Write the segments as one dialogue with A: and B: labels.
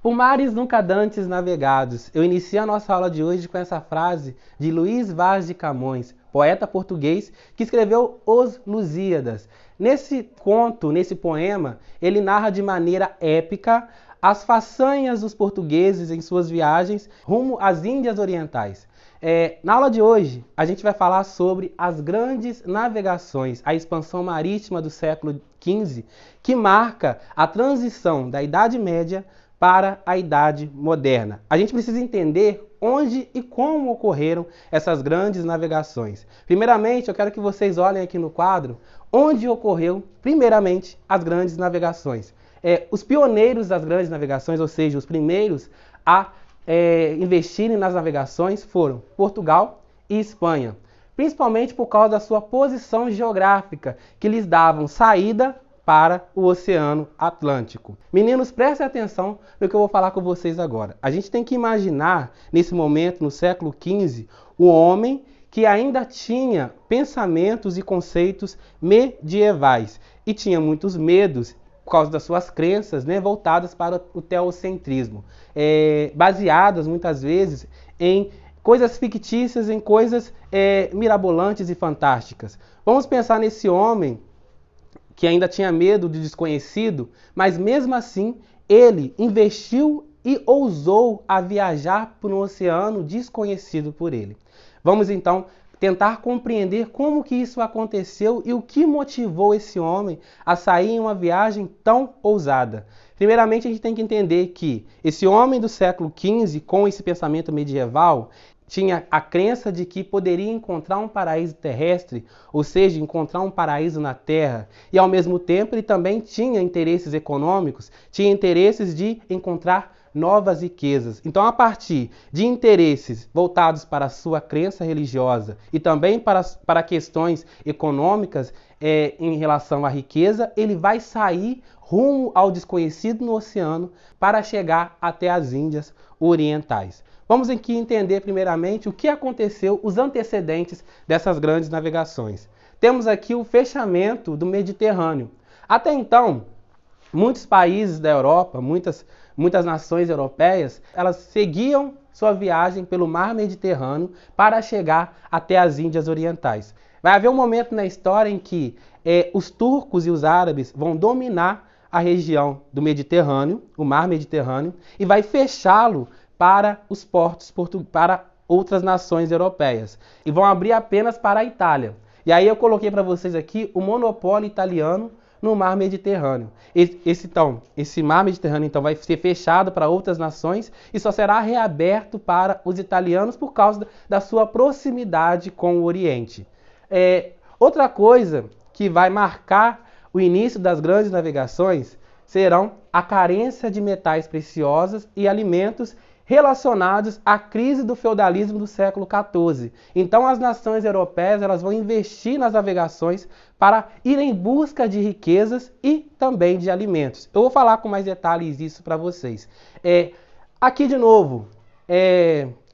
A: Por mares nunca dantes navegados. Eu inicio a nossa aula de hoje com essa frase de Luís Vaz de Camões, poeta português que escreveu Os Lusíadas. Nesse conto, nesse poema, ele narra de maneira épica as façanhas dos portugueses em suas viagens rumo às Índias Orientais. Na aula de hoje, a gente vai falar sobre as grandes navegações, a expansão marítima do século XV, que marca a transição da Idade Média para a Idade Moderna. A gente precisa entender onde e como ocorreram essas grandes navegações. Primeiramente, eu quero que vocês olhem aqui no quadro onde ocorreu, primeiramente, as grandes navegações. Os pioneiros das grandes navegações, ou seja, os primeiros a investirem nas navegações foram Portugal e Espanha, principalmente por causa da sua posição geográfica, que lhes davam saída para o Oceano Atlântico. Meninos, prestem atenção no que eu vou falar com vocês agora. A gente tem que imaginar, nesse momento, no século XV, o homem que ainda tinha pensamentos e conceitos medievais e tinha muitos medos por causa das suas crenças, né, voltadas para o teocentrismo, baseadas muitas vezes em coisas fictícias, em coisas mirabolantes e fantásticas. Vamos pensar nesse homem que ainda tinha medo do desconhecido, mas mesmo assim ele investiu e ousou a viajar por um oceano desconhecido por ele. Vamos então tentar compreender como que isso aconteceu e o que motivou esse homem a sair em uma viagem tão ousada. Primeiramente, a gente tem que entender que esse homem do século XV, com esse pensamento medieval, tinha a crença de que poderia encontrar um paraíso terrestre, ou seja, encontrar um paraíso na terra. E ao mesmo tempo ele também tinha interesses econômicos, tinha interesses de encontrar novas riquezas. Então, a partir de interesses voltados para a sua crença religiosa e também para questões econômicas em relação à riqueza, ele vai sair rumo ao desconhecido no oceano para chegar até as Índias Orientais. Vamos aqui entender primeiramente o que aconteceu, os antecedentes dessas grandes navegações. Temos aqui o fechamento do Mediterrâneo. Até então, muitos países da Europa, muitas nações europeias, elas seguiam sua viagem pelo mar Mediterrâneo para chegar até as Índias Orientais. Vai haver um momento na história em que os turcos e os árabes vão dominar a região do Mediterrâneo, o mar Mediterrâneo, e vai fechá-lo para os portos, para outras nações europeias. E vão abrir apenas para a Itália. E aí eu coloquei para vocês aqui o monopólio italiano no mar Mediterrâneo. Esse mar Mediterrâneo então vai ser fechado para outras nações e só será reaberto para os italianos por causa da sua proximidade com o Oriente. Outra coisa que vai marcar o início das grandes navegações serão a carência de metais preciosos e alimentos relacionados à crise do feudalismo do século XIV. Então as nações europeias elas vão investir nas navegações para ir em busca de riquezas e também de alimentos. Eu vou falar com mais detalhes isso para vocês. Aqui de novo,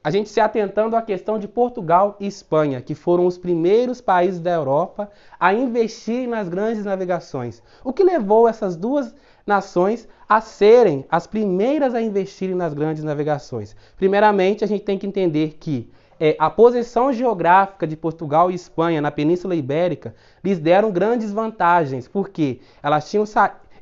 A: a gente se atentando à questão de Portugal e Espanha, que foram os primeiros países da Europa a investir nas grandes navegações. O que levou essas duas nações a serem as primeiras a investirem nas grandes navegações? Primeiramente, a gente tem que entender que a posição geográfica de Portugal e Espanha na Península Ibérica lhes deram grandes vantagens, porque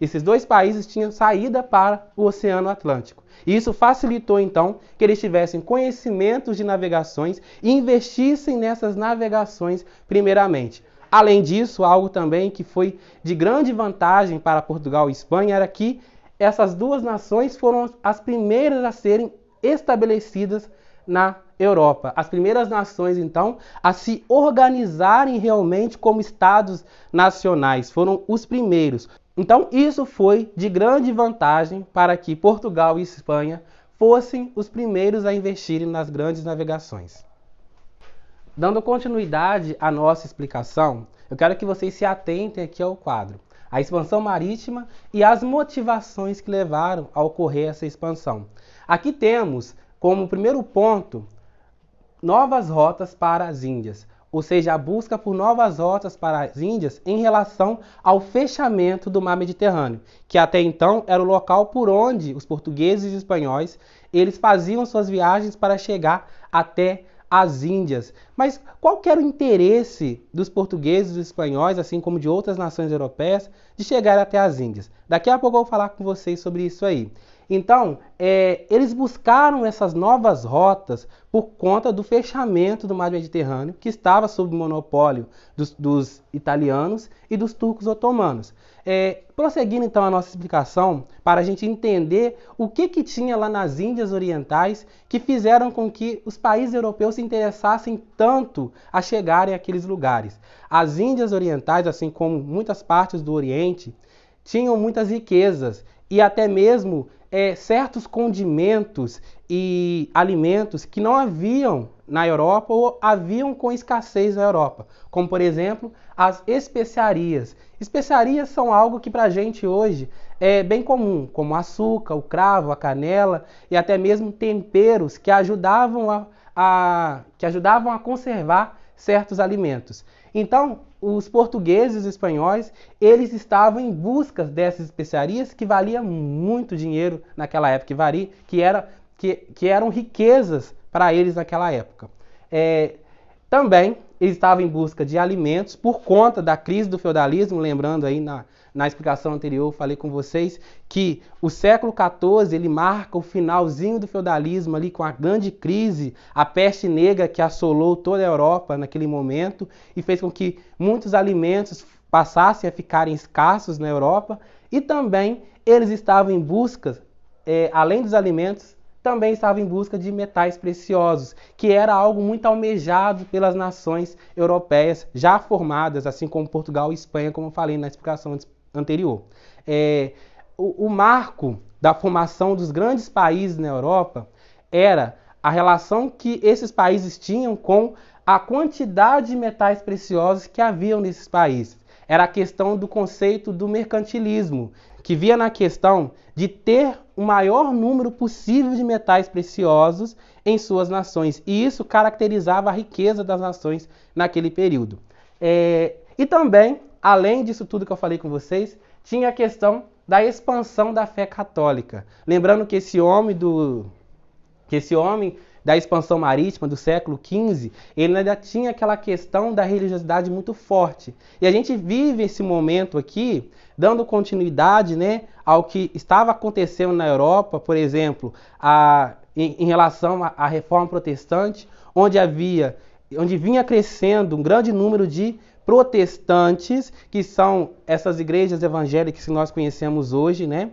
A: esses dois países tinham saída para o Oceano Atlântico. E isso facilitou, então, que eles tivessem conhecimentos de navegações e investissem nessas navegações primeiramente. Além disso, algo também que foi de grande vantagem para Portugal e Espanha era que essas duas nações foram as primeiras a serem estabelecidas na Europa. As primeiras nações, então, a se organizarem realmente como estados nacionais. Foram os primeiros. Então, isso foi de grande vantagem para que Portugal e Espanha fossem os primeiros a investirem nas grandes navegações. Dando continuidade à nossa explicação, eu quero que vocês se atentem aqui ao quadro. A expansão marítima e as motivações que levaram a ocorrer essa expansão. Aqui temos como primeiro ponto novas rotas para as Índias. ou seja, a busca por novas rotas para as Índias em relação ao fechamento do mar Mediterrâneo, que até então era o local por onde os portugueses e espanhóis eles faziam suas viagens para chegar até as Índias. Mas qual que era o interesse dos portugueses e dos espanhóis, assim como de outras nações europeias, de chegar até as Índias? Daqui a pouco eu vou falar com vocês sobre isso aí. Então, eles buscaram essas novas rotas por conta do fechamento do mar Mediterrâneo, que estava sob o monopólio dos italianos e dos turcos otomanos. Prosseguindo então a nossa explicação, para a gente entender o que tinha lá nas Índias Orientais que fizeram com que os países europeus se interessassem tanto a chegarem àqueles lugares. As Índias Orientais, assim como muitas partes do Oriente, tinham muitas riquezas e até mesmo certos condimentos e alimentos que não haviam na Europa ou haviam com escassez na Europa, como por exemplo as especiarias. Especiarias são algo que para a gente hoje é bem comum, como o açúcar, o cravo, a canela e até mesmo temperos que ajudavam a conservar certos alimentos. Então, os portugueses e os espanhóis, eles estavam em busca dessas especiarias que valiam muito dinheiro naquela época, que eram riquezas para eles naquela época. Também eles estavam em busca de alimentos por conta da crise do feudalismo, lembrando aí na explicação anterior, eu falei com vocês que o século XIV ele marca o finalzinho do feudalismo ali com a grande crise, a peste negra que assolou toda a Europa naquele momento e fez com que muitos alimentos passassem a ficarem escassos na Europa e também eles estavam em busca, além dos alimentos, também estava em busca de metais preciosos, que era algo muito almejado pelas nações europeias já formadas, assim como Portugal e Espanha, como eu falei na explicação anterior. O marco da formação dos grandes países na Europa era a relação que esses países tinham com a quantidade de metais preciosos que haviam nesses países. Era a questão do conceito do mercantilismo, que via na questão de ter o maior número possível de metais preciosos em suas nações. E isso caracterizava a riqueza das nações naquele período. E também, além disso tudo que eu falei com vocês, tinha a questão da expansão da fé católica. Lembrando que esse homem da expansão marítima do século XV, ele ainda tinha aquela questão da religiosidade muito forte. E a gente vive esse momento aqui, dando continuidade, né, ao que estava acontecendo na Europa, por exemplo, em relação à reforma protestante, onde vinha crescendo um grande número de protestantes, que são essas igrejas evangélicas que nós conhecemos hoje, né?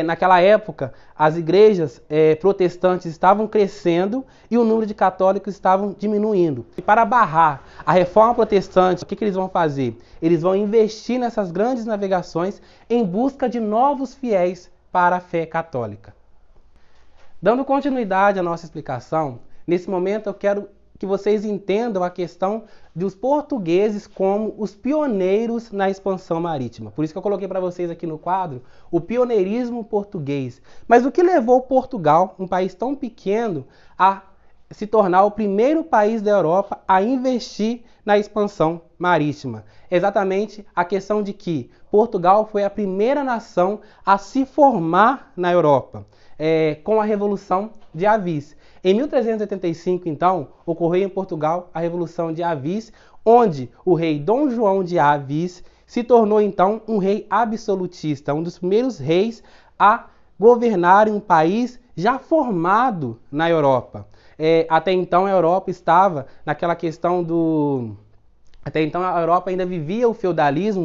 A: Naquela época, as igrejas protestantes estavam crescendo e o número de católicos estavam diminuindo. E para barrar a reforma protestante, o que eles vão fazer? Eles vão investir nessas grandes navegações em busca de novos fiéis para a fé católica. Dando continuidade à nossa explicação, nesse momento eu quero que vocês entendam a questão dos portugueses como os pioneiros na expansão marítima. Por isso que eu coloquei para vocês aqui no quadro o pioneirismo português. Mas o que levou Portugal, um país tão pequeno, a se tornar o primeiro país da Europa a investir na expansão marítima? Exatamente a questão de que Portugal foi a primeira nação a se formar na Europa, com a Revolução de Avis. Em 1385, então, ocorreu em Portugal a Revolução de Avis, onde o rei Dom João de Avis se tornou, então, um rei absolutista, um dos primeiros reis a governar um país já formado na Europa. Até então, a Europa estava naquela questão Até então, a Europa ainda vivia o feudalismo,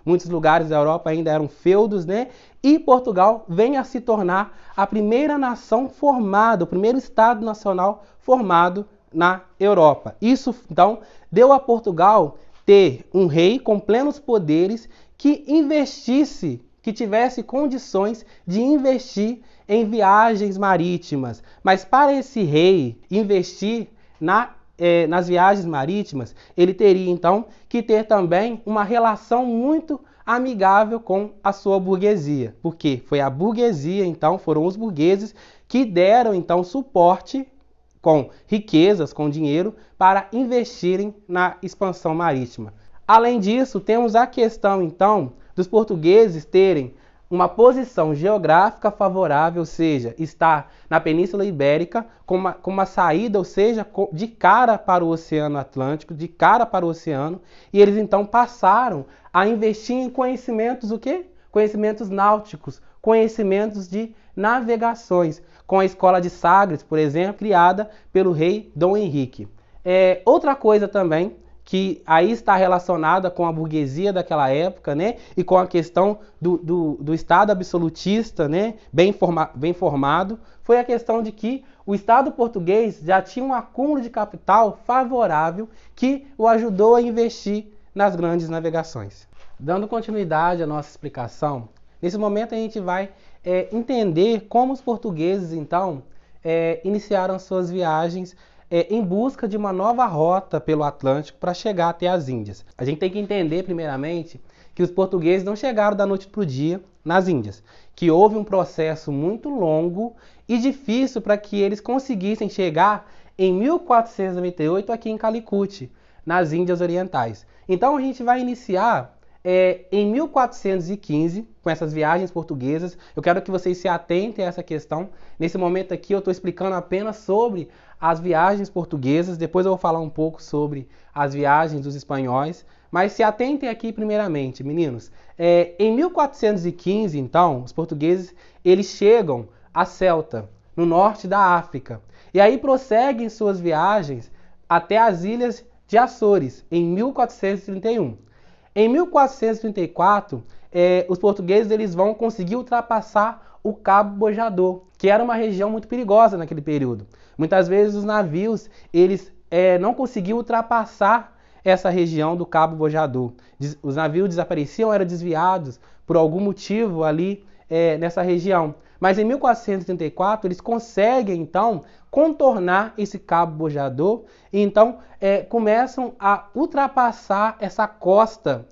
A: muitos lugares da Europa ainda eram feudos, né? E Portugal vem a se tornar a primeira nação formada, o primeiro Estado nacional formado na Europa. Isso, então, deu a Portugal ter um rei com plenos poderes que tivesse condições de investir em viagens marítimas. Mas para esse rei investir nas viagens marítimas, ele teria então que ter também uma relação muito amigável com a sua burguesia, porque foi a burguesia, então, foram os burgueses que deram então suporte com riquezas, com dinheiro, para investirem na expansão marítima. Além disso, temos a questão, então, dos portugueses terem uma posição geográfica favorável, ou seja, estar na Península Ibérica com uma saída, ou seja, de cara para o Oceano Atlântico, de cara para o oceano, e eles então passaram a investir em conhecimentos, o quê? Conhecimentos náuticos, conhecimentos de navegações, com a escola de Sagres, por exemplo, criada pelo rei Dom Henrique. Outra coisa também, que aí está relacionada com a burguesia daquela época, né? E com a questão do Estado absolutista, né? Bem formado, foi a questão de que o Estado português já tinha um acúmulo de capital favorável que o ajudou a investir nas grandes navegações. Dando continuidade à nossa explicação, nesse momento a gente vai entender como os portugueses, então, iniciaram suas viagens em busca de uma nova rota pelo Atlântico para chegar até as Índias. A gente tem que entender, primeiramente, que os portugueses não chegaram da noite para o dia nas Índias, que houve um processo muito longo e difícil para que eles conseguissem chegar em 1498 aqui em Calicut, nas Índias Orientais. Então a gente vai iniciar em 1415, com essas viagens portuguesas. Eu quero que vocês se atentem a essa questão. Nesse momento aqui eu estou explicando apenas sobre as viagens portuguesas, depois eu vou falar um pouco sobre as viagens dos espanhóis, mas se atentem aqui primeiramente, meninos. Em 1415, então, os portugueses eles chegam a Ceuta, no norte da África, e aí prosseguem suas viagens até as ilhas de Açores, em 1431. Em 1434, os portugueses eles vão conseguir ultrapassar o Cabo Bojador, que era uma região muito perigosa naquele período. Muitas vezes os navios eles não conseguiam ultrapassar essa região do Cabo Bojador. Os navios desapareciam, eram desviados por algum motivo ali nessa região. Mas em 1434 eles conseguem então contornar esse Cabo Bojador e então começam a ultrapassar essa costa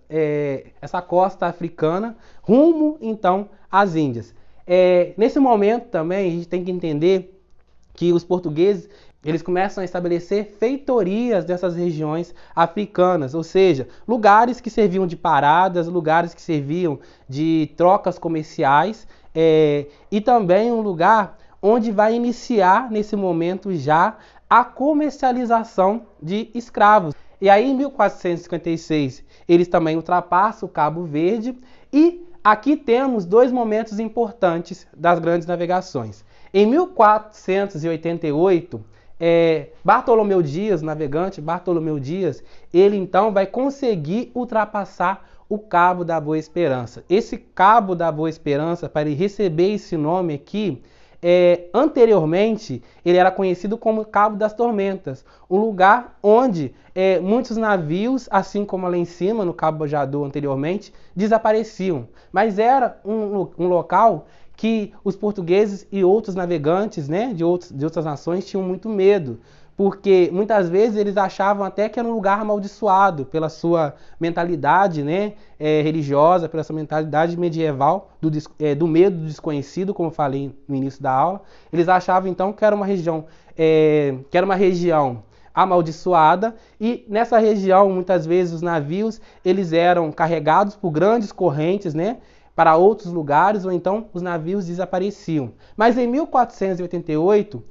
A: africana rumo então às Índias. Nesse momento também a gente tem que entender que os portugueses eles começam a estabelecer feitorias dessas regiões africanas, ou seja, lugares que serviam de paradas, lugares que serviam de trocas comerciais, e também um lugar onde vai iniciar nesse momento já a comercialização de escravos. E aí em 1456 eles também ultrapassam o Cabo Verde e aqui temos dois momentos importantes das grandes navegações. Em 1488, Bartolomeu Dias, navegante Bartolomeu Dias, ele então vai conseguir ultrapassar o Cabo da Boa Esperança. Esse Cabo da Boa Esperança, para ele receber esse nome aqui, anteriormente ele era conhecido como Cabo das Tormentas, um lugar onde muitos navios, assim como lá em cima, no Cabo Bojador anteriormente, desapareciam. Mas era um local que os portugueses e outros navegantes, né, de outras nações tinham muito medo, porque muitas vezes eles achavam até que era um lugar amaldiçoado pela sua mentalidade, né, religiosa, pela sua mentalidade medieval, do medo do desconhecido, como eu falei no início da aula. Eles achavam então que era uma região amaldiçoada, e nessa região muitas vezes os navios eles eram carregados por grandes correntes, né, para outros lugares, ou então os navios desapareciam. Mas em 1488,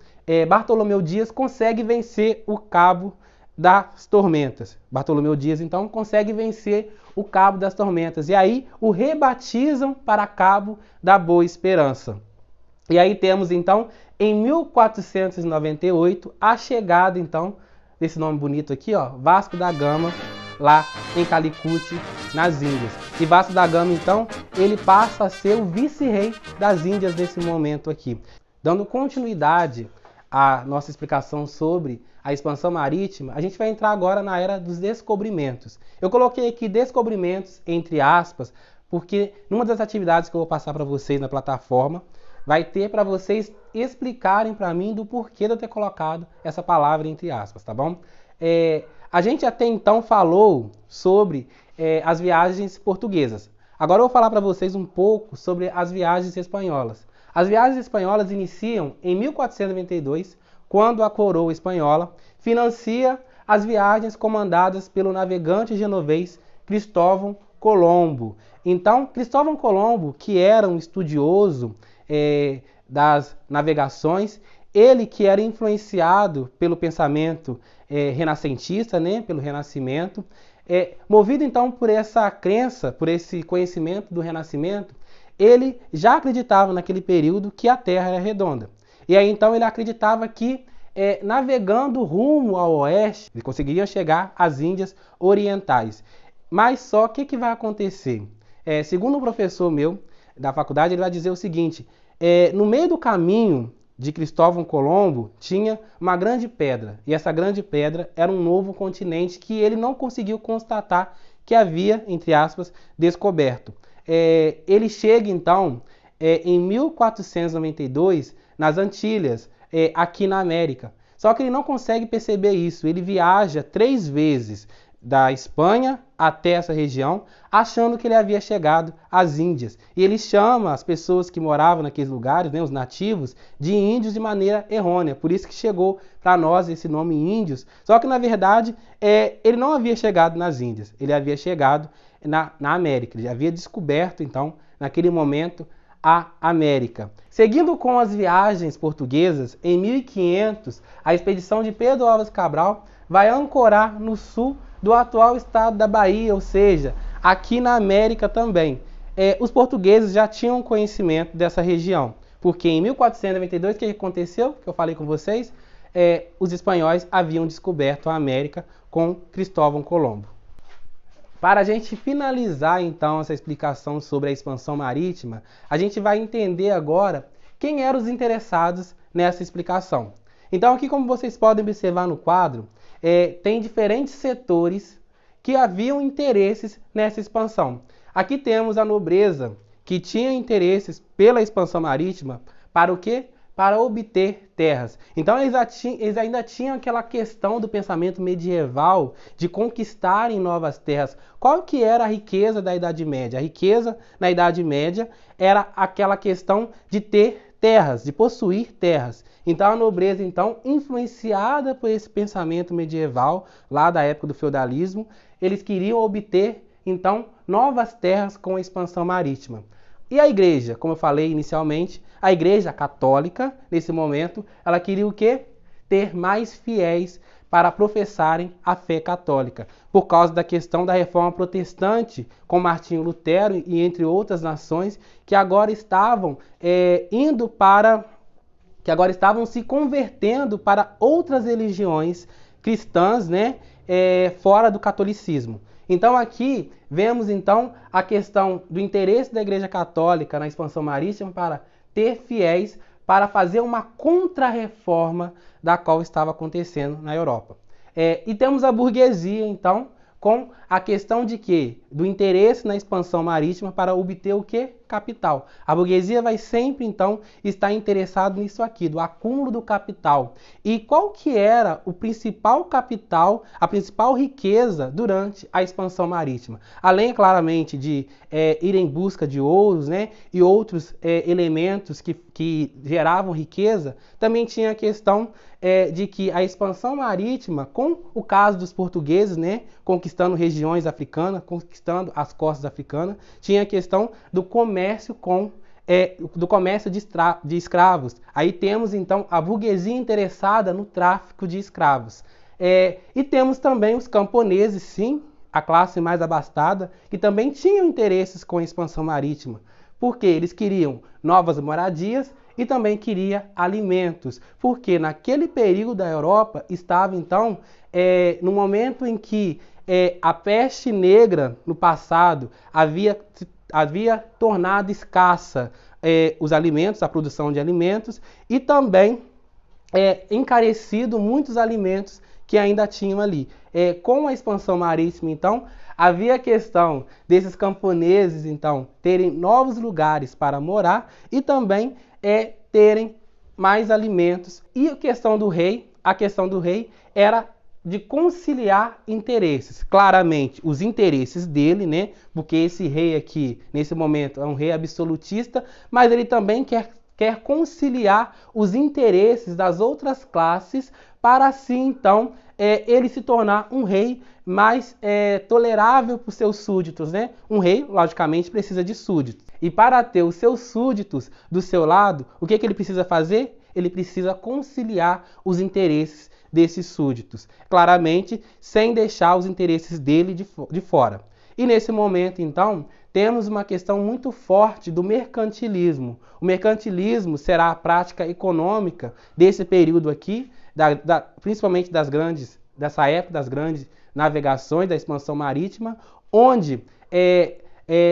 A: Bartolomeu Dias consegue vencer o Cabo das Tormentas. Bartolomeu Dias, então, consegue vencer o Cabo das Tormentas. E aí o rebatizam para Cabo da Boa Esperança. E aí temos, então, em 1498, a chegada, então, desse nome bonito aqui, ó, Vasco da Gama, lá em Calicut, nas Índias. E Vasco da Gama, então, ele passa a ser o vice-rei das Índias nesse momento aqui. Dando continuidade à nossa explicação sobre a expansão marítima, a gente vai entrar agora na era dos descobrimentos. Eu coloquei aqui descobrimentos entre aspas, porque numa das atividades que eu vou passar para vocês na plataforma, vai ter para vocês explicarem para mim do porquê de eu ter colocado essa palavra entre aspas, tá bom? A gente até então falou sobre as viagens portuguesas. Agora eu vou falar para vocês um pouco sobre as viagens espanholas. As viagens espanholas iniciam em 1492 quando a coroa espanhola financia as viagens comandadas pelo navegante genovês Cristóvão Colombo. Então, Cristóvão Colombo, que era um estudioso das navegações, ele que era influenciado pelo pensamento renascentista, né, pelo Renascimento, movido então por essa crença, por esse conhecimento do Renascimento, ele já acreditava naquele período que a Terra era redonda. E aí então ele acreditava que navegando rumo ao oeste, ele conseguiria chegar às Índias Orientais. Mas só o que vai acontecer? Segundo um professor meu da faculdade, ele vai dizer o seguinte: no meio do caminho de Cristóvão Colombo tinha uma grande pedra, e essa grande pedra era um novo continente que ele não conseguiu constatar que havia, entre aspas, descoberto. Ele chega então em 1492 nas Antilhas, aqui na América. Só que ele não consegue perceber isso. Ele viaja 3 vezes da Espanha até essa região, achando que ele havia chegado às Índias. E ele chama as pessoas que moravam naqueles lugares, né, os nativos, de índios de maneira errônea. Por isso que chegou para nós esse nome índios. Só que, na verdade, ele não havia chegado nas Índias. Ele havia chegado na América. Ele havia descoberto, então, naquele momento, a América. Seguindo com as viagens portuguesas, em 1500, a expedição de Pedro Álvares Cabral vai ancorar no sul do atual estado da Bahia, ou seja, aqui na América também. Os portugueses já tinham conhecimento dessa região, porque em 1492, o que aconteceu? Que eu falei com vocês, os espanhóis haviam descoberto a América com Cristóvão Colombo. Para a gente finalizar, então, essa explicação sobre a expansão marítima, a gente vai entender agora quem eram os interessados nessa explicação. Então, aqui, como vocês podem observar no quadro, tem diferentes setores que haviam interesses nessa expansão. Aqui temos a nobreza, que tinha interesses pela expansão marítima, para o quê? Para obter terras. Então eles ainda tinham aquela questão do pensamento medieval de conquistarem novas terras. Qual que era a riqueza da Idade Média? A riqueza na Idade Média era aquela questão de ter terras, de possuir terras. Então a nobreza, então, influenciada por esse pensamento medieval, lá da época do feudalismo, eles queriam obter, então, novas terras com a expansão marítima. E a igreja, como eu falei inicialmente, a igreja católica, nesse momento, ela queria o quê? Ter mais fiéis para professarem a fé católica, por causa da questão da reforma protestante, com Martinho Lutero e entre outras nações, que agora estavam se convertendo para outras religiões cristãs, né, fora do catolicismo. Então aqui vemos então a questão do interesse da Igreja Católica na expansão marítima para ter fiéis para fazer uma contra-reforma da qual estava acontecendo na Europa. E temos a burguesia então com a questão de quê? Do interesse na expansão marítima para obter o quê? Capital. A burguesia vai sempre, então, estar interessada nisso aqui, do acúmulo do capital. E qual que era o principal capital, a principal riqueza durante a expansão marítima? Além, claramente, de ir em busca de ouros, né, e outros elementos que geravam riqueza, também tinha a questão de que a expansão marítima, com o caso dos portugueses, né, conquistando regiões africanas, conquistando as costas africanas, tinha a questão do comércio de escravos. Aí temos então a burguesia interessada no tráfico de escravos. E temos também os camponeses, sim, a classe mais abastada, que também tinham interesses com a expansão marítima, porque eles queriam novas moradias e também queria alimentos, porque naquele período da Europa estava então no momento em que a peste negra no passado havia tornado escassa os alimentos, a produção de alimentos, e também encarecido muitos alimentos que ainda tinham ali. Com a expansão marítima, então, havia a questão desses camponeses, então, terem novos lugares para morar e também terem mais alimentos. E a questão do rei era de conciliar interesses. Claramente, os interesses dele, né? Porque esse rei aqui, nesse momento, é um rei absolutista, mas ele também quer quer conciliar os interesses das outras classes para assim, então, ele se tornar um rei mais tolerável para os seus súditos, né? Um rei, logicamente, precisa de súditos. E para ter os seus súditos do seu lado, o que ele precisa fazer? Ele precisa conciliar os interesses desses súditos, claramente sem deixar os interesses dele de fora. E nesse momento, então, temos uma questão muito forte do mercantilismo. O mercantilismo será a prática econômica desse período aqui, principalmente dessa época das grandes navegações, da expansão marítima, onde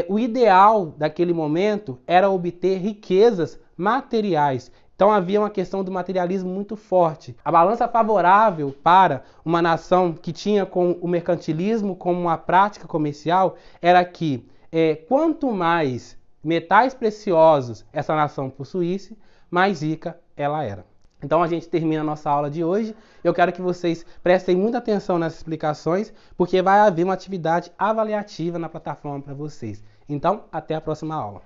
A: o ideal daquele momento era obter riquezas materiais. Então havia uma questão do materialismo muito forte. A balança favorável para uma nação que tinha com o mercantilismo como uma prática comercial era que quanto mais metais preciosos essa nação possuísse, mais rica ela era. Então a gente termina a nossa aula de hoje. Eu quero que vocês prestem muita atenção nas explicações, porque vai haver uma atividade avaliativa na plataforma para vocês. Então, até a próxima aula.